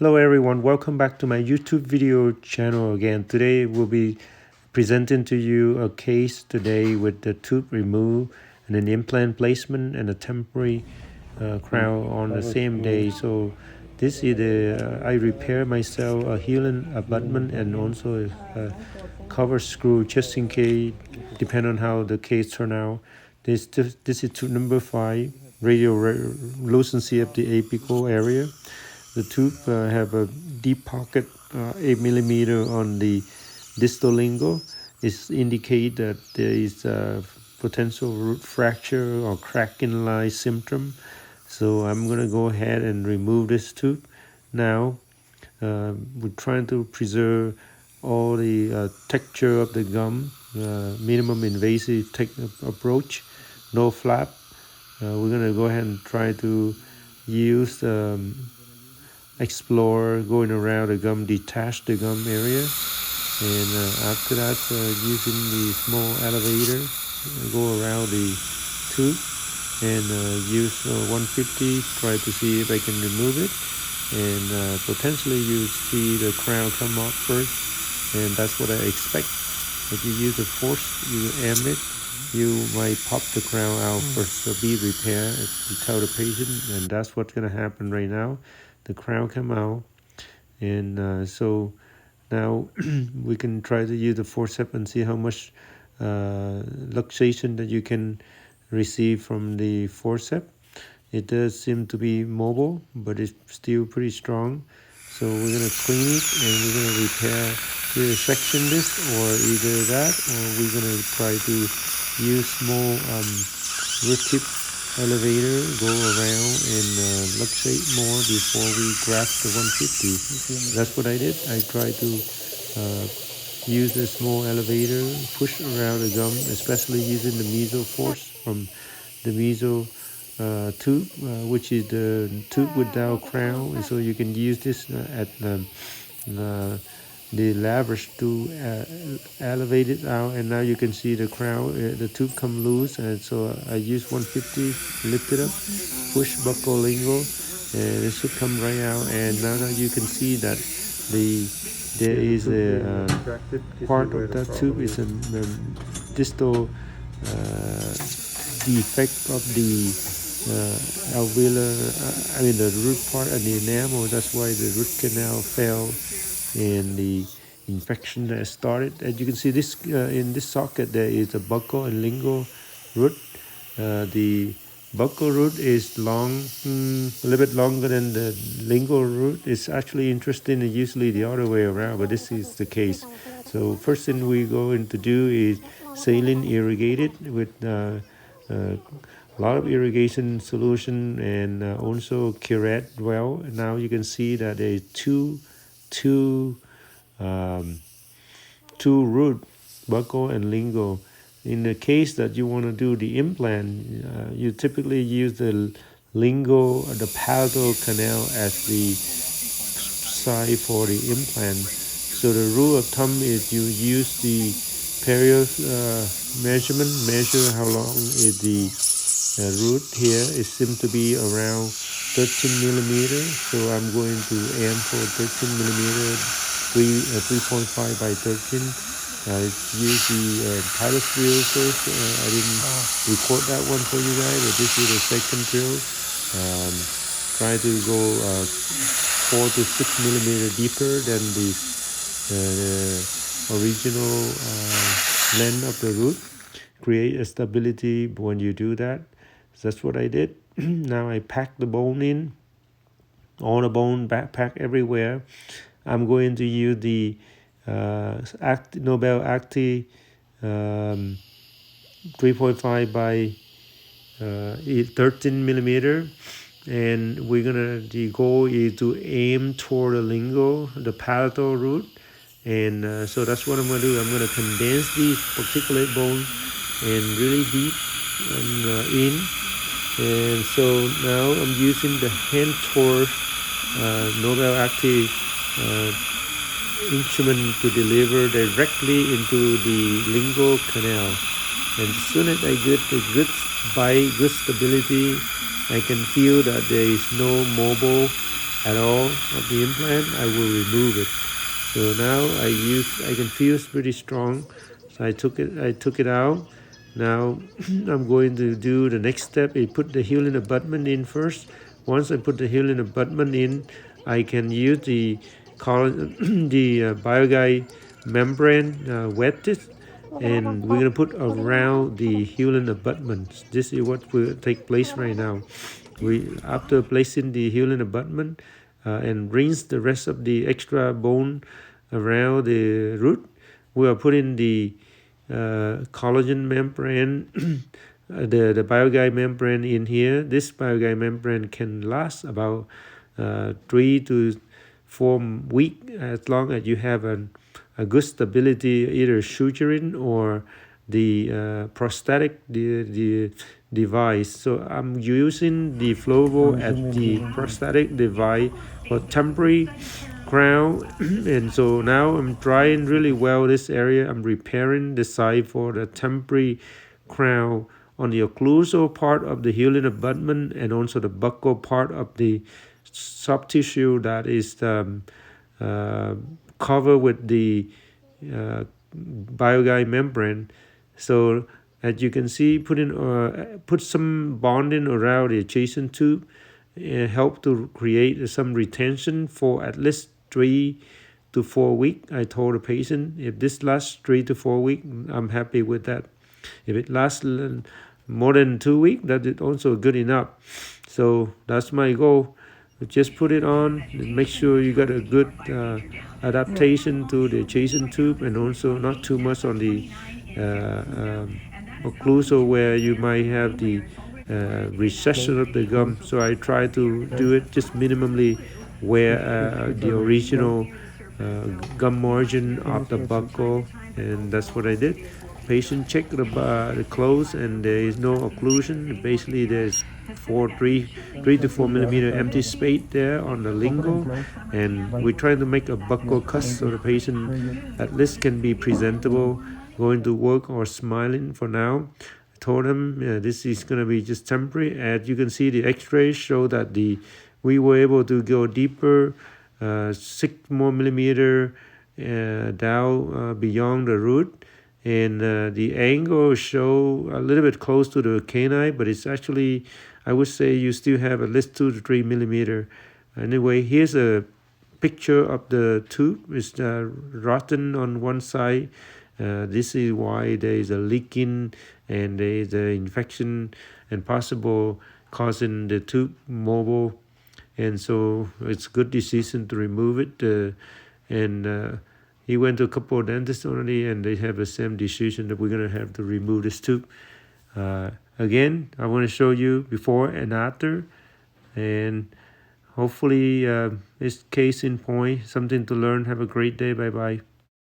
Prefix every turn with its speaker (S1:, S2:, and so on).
S1: Hello everyone, welcome back to my YouTube video channel again. Today we'll be presenting to you a case today with the tooth removed and an implant placement and a temporary crown on the same day. So this is the I repair myself a healing abutment and also a cover screw just in case, depending on how the case turn out. This is tooth number 5, radial lucency of the apical area. The tooth have a deep pocket, 8 millimeter on the distal lingual. It indicates that there is a potential root fracture or crack in line symptom. So I'm going to go ahead and remove this tooth. Now we're trying to preserve all the texture of the gum, minimum invasive approach, no flap. We're going to go ahead and try to use explore going around the gum, detach the gum area, and after that using the small elevator go around the tooth and use 150, try to see if I can remove it, and potentially you see the crown come up first, and that's what I expect. If you use the force, you aim it, you might pop the crown out first. So be prepared, you tell the patient, and that's what's going to happen right now. The crown come out, and so now we can try to use the forceps and see how much luxation that you can receive from the forceps. It does seem to be mobile, but it's still pretty strong. So we're going to clean it and we're going to repair, either section this or either that, or we're going to try to use small root tip elevator, go around and luxate more before we graft the 150. That's what I did. I tried to use a small elevator, push around the gum, especially using the meso force from the meso tube, which is the tube without crown. And so you can use this at the leverage to elevate it out, and now you can see the crown, the tube come loose, and so I use 150, lift it up, push buccal lingual, and it should come right out. And now that you can see that there is a part of that tube is a distal defect of the alveolar, the root part and the enamel. That's why the root canal fell and the infection that started. As you can see, this in this socket there is a buccal and lingual root. The buccal root is long, a little bit longer than the lingual root. It's actually interesting and usually the other way around, but this is the case. So first thing we're going to do is saline irrigate it with a lot of irrigation solution and also curette well. Now you can see that there is two root, buccal and lingual. In the case that you want to do the implant, you typically use the lingual, the palatal canal as the side for the implant. So the rule of thumb is you use the period measurement, measure how long is the root here. It seems to be around 13 millimeter, so I'm going to aim for 13 millimeter, 3.5 by 13. Use the pilot drill first. I didn't record that one for you guys, but this is the second drill. Try to go 4 to 6 millimeter deeper than the original length of the root. Create a stability when you do that. So that's what I did. Now I pack the bone in, all the bone, backpack everywhere. I'm going to use the Nobel Acti 3.5 by 13 millimeter, and the goal is to aim toward the lingual, the palatal root, and so that's what I'm going to do. I'm going to condense these particulate bone and really deep and in. And so now I'm using the hand torque Nobel Acti instrument to deliver directly into the lingual canal. And as soon as I get the good bite, good stability, I can feel that there is no mobile at all of the implant, I will remove it. So now I can feel it's pretty strong. So I took it out. Now I'm going to do the next step is put the hyaline abutment in first. Once I put the hyaline abutment in, I can use the BioGuide membrane, wet it, and we're gonna put around the hyaline abutments. This is what will take place right now. We after placing the hyaline abutment and rinse the rest of the extra bone around the root, we are putting the collagen membrane, the BioGuide membrane in here. This BioGuide membrane can last about 3 to 4 weeks as long as you have a good stability, either suturing or the prosthetic the device. So I'm using the Flovo as the prosthetic device for temporary crown and so now I'm drying really well this area. I'm repairing the site for the temporary crown on the occlusal part of the hyaline abutment and also the buccal part of the soft tissue that is uh, covered with the BioGuide membrane. So as you can see, put some bonding around the adjacent tube, help to create some retention for at least 3 to 4 weeks. I told the patient if this lasts 3 to 4 weeks, I'm happy with that. If it lasts more than 2 weeks, that is also good enough. So that's my goal. Just put it on and make sure you got a good adaptation to the adjacent tube and also not too much on the occlusal where you might have the recession of the gum. So I try to do it just minimally where the original gum margin of the buccal, and that's what I did. Patient checked the clothes and there is no occlusion. Basically, there's 3 to 4 millimeter empty space there on the lingual, and we're trying to make a buccal cut so the patient at least can be presentable, going to work or smiling for now. I told him this is going to be just temporary. As you can see, the X-rays show that we were able to go deeper, 6 more millimeter down beyond the root, and the angle show a little bit close to the canine, but it's actually, I would say you still have at least 2 to 3 millimeter. Anyway, here's a picture of the tube. It's rotten on one side. This is why there is a leaking and there is an infection and possible causing the tube mobile. And so it's a good decision to remove it. And he went to a couple of dentists already, and they have the same decision that we're going to have to remove this tube. Again, I want to show you before and after, and hopefully it's case in point, something to learn. Have a great day. Bye bye.